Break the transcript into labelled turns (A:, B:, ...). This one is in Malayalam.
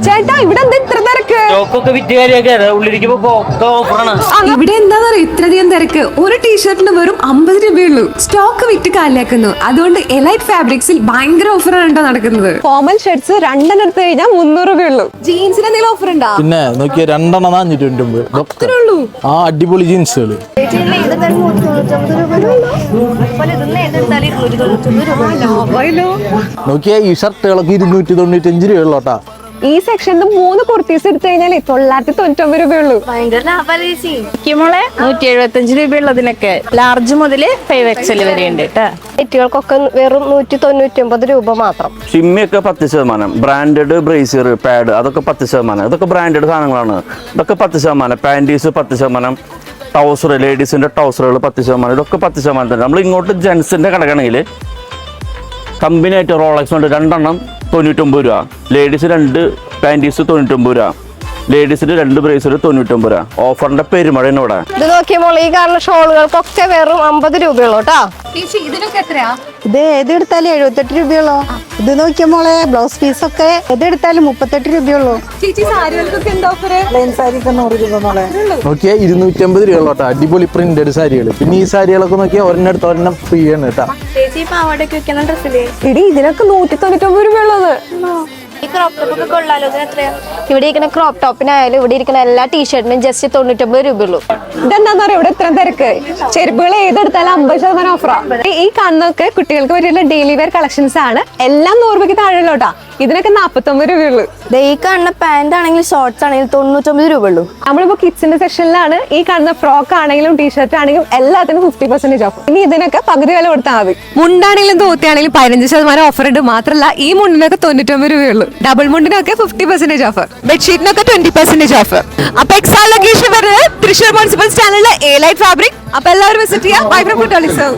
A: ചേട്ടാ ഇവിടെ എന്താ ഇത്ര തിരക്ക്? ഇവിടെ എന്താ പറയുക ഇത്രയധികം തിരക്ക്? ഒരു ടീഷർട്ടിന് വെറും 50 രൂപയുള്ളൂ. സ്റ്റോക്ക് വിറ്റ് കാലിയാക്കുന്നു. അതുകൊണ്ട് എലൈറ്റ് ഫാബ്രിക്സിൽ ഭയങ്കര ഓഫറാണ് കേട്ടോ നടക്കുന്നത്. ഫോമൽ ഷർട്ട്സ് രണ്ടെണ്ണം എടുത്തു കഴിഞ്ഞാൽ 300 രൂപയുള്ളൂ. ജീൻസിന് എന്തെങ്കിലും ഓഫർ ഉണ്ടോ?
B: പിന്നെ നോക്കിയ 2 എണ്ണം 429.
A: അത്രേ ഉള്ളൂ.
B: ആ അടിപൊളി ജീൻസുകള് നോക്കിയ ഈ ഷർട്ടുകളൊക്കെ 295 രൂപയുള്ളോട്ടാ.
A: ഈ സെക്ഷനിൽ 3 കുർത്തീസ് എടുത്തു കഴിഞ്ഞാൽ 999 രൂപയുള്ളൂ.
C: ഭയങ്കര ലാഭമോളെ. 175 രൂപയുള്ളതിനൊക്കെ ലാർജ് മുതൽ 5XL വരെ ഉണ്ട് കേട്ടോ.
D: കുട്ടികൾക്കൊക്കെ വെറും 199 രൂപ മാത്രം.
E: ഷിമ്മിയൊക്കെ 10%, ബ്രാൻഡഡ് ബ്രേസിയർ പാഡ് അതൊക്കെ 10%. ഇതൊക്കെ ബ്രാൻഡഡ് സാധനങ്ങളാണ്. ഇതൊക്കെ 10%. പാൻറ്റീസ് 10%. ടൗസർ ലേഡീസിന്റെ ടൗസറുകൾ 10%. ഇതൊക്കെ 10% തന്നെ. നമ്മൾ ഇങ്ങോട്ട് ജെൻസിന്റെ കടക്കണമെങ്കിൽ കമ്പനി ആയിട്ട് റോളക്സ് ഉണ്ട് 2 എണ്ണം 99 രൂപ. ലേഡീസ് 2 പാൻറ്റീസ് 99 രൂപ. ലേഡീസിന് 2 ബ്രേസിൽ 99 രൂപ. ഓഫറിന്റെ പെരുമഴയാണ് ഇവിടെ.
D: ഇത് നോക്കിയപ്പോൾ ഈ കാണുന്ന ഷോളുകൾക്കൊക്കെ വെറും 50 രൂപയുള്ളൂ കേട്ടോ.
A: ഇതിനൊക്കെ എത്രയാ?
F: ഇത് ഏതെടുത്താലും 78 രൂപയുള്ളൂ. ഇത് നോക്കിയ മോളെ ബ്ലൗസ് പീസ് ഒക്കെ ഏതെടുത്താലും 38 രൂപയുള്ളൂ.
A: ചേച്ചി സാരികൾക്കൊക്കെ എന്താ ഓഫർ?
F: പ്ലെയിൻ സാരിക്ക് 100 രൂപ മോളെ.
B: നോക്കിയാൽ 250 രൂപയുള്ളോട്ടാ. അടിപൊളി പ്രിന്റഡ് സാരികൾ. പിന്നെ ഈ സാരികളൊക്കെ നോക്കിയാൽ ഒരെണ്ണെടുത്ത് ഒരെണ്ണം ഫ്രീ ആണ് കേട്ടാ.
C: ചേച്ചി പാവാടൊക്കെ വെക്കുന്ന ഡ്രസ്സില്
A: ഇടി ഇതിനൊക്കെ 199 രൂപയുള്ളത്.
C: ഈ ക്രോപ്പ് ടോപ്പ് ഒക്കെ കൊള്ളാലോ. ഇതിന് എത്രയാ?
D: ഇവിടെ ഇരിക്കുന്ന ക്രോപ്പ് ടോപ്പിനായാലും ഇവിടെ ഇരിക്കുന്ന എല്ലാ ടീഷർട്ടിനും ജസ്റ്റ് 99 രൂപയുള്ളൂ.
A: ഇതെന്താന്ന് പറയാ ഇവിടെ ഇത്ര തിരക്ക്? ചെരുപ്പുകൾ ഏതെടുത്താലും 50% ഓഫറാ. ഈ കാണുന്നൊക്കെ കുട്ടികൾക്ക് പറ്റിയുള്ള ഡെയിലി വെയർ കളക്ഷൻസ് ആണ്. എല്ലാം 100 രൂപയ്ക്ക് താഴെയുള്ളൂട്ടാ. ഇതിനൊക്കെ 49 രൂപയുള്ളൂ.
C: ഈ കാണുന്ന പാന്റ് ആണെങ്കിലും ഷോർട്സ് ആണെങ്കിലും 99 രൂപയുള്ളൂ.
A: നമ്മളിപ്പോ കിഡ്സിന്റെ സെക്ഷനിലാണ്. ഈ കാണുന്ന ഫ്രോക്ക് ആണെങ്കിലും ടീഷർട്ട് ആണെങ്കിലും എല്ലാത്തിനും 50% ഓഫ്. ഇനി ഇതിനൊക്കെ പകുതി വില കൊടുത്താൽ മതി. മുണ്ടാണെങ്കിലും തോത്തിയാണെങ്കിലും 15% ഓഫർ ഉണ്ട്. മാത്രമല്ല ഈ മുണ്ടിനൊക്കെ 99 രൂപയുള്ളൂ. ഡബിൾ മുണ്ടിനൊക്കെ 50% ഓഫർ. ബെഡ്ഷീറ്റിനൊക്കെ 20% ഓഫർ. അപ്പൊ എക്സാ ലൊക്കേഷൻ വരുന്നത് തൃശ്ശൂർ മുനിസിപ്പൽ സ്റ്റാൻഡിലെ എലൈറ്റ് ഫാബ്രിക്. അപ്പൊ എല്ലാവരും വിസിറ്റ് ചെയ്യാം. Bye from കുട്ടാലിസോ.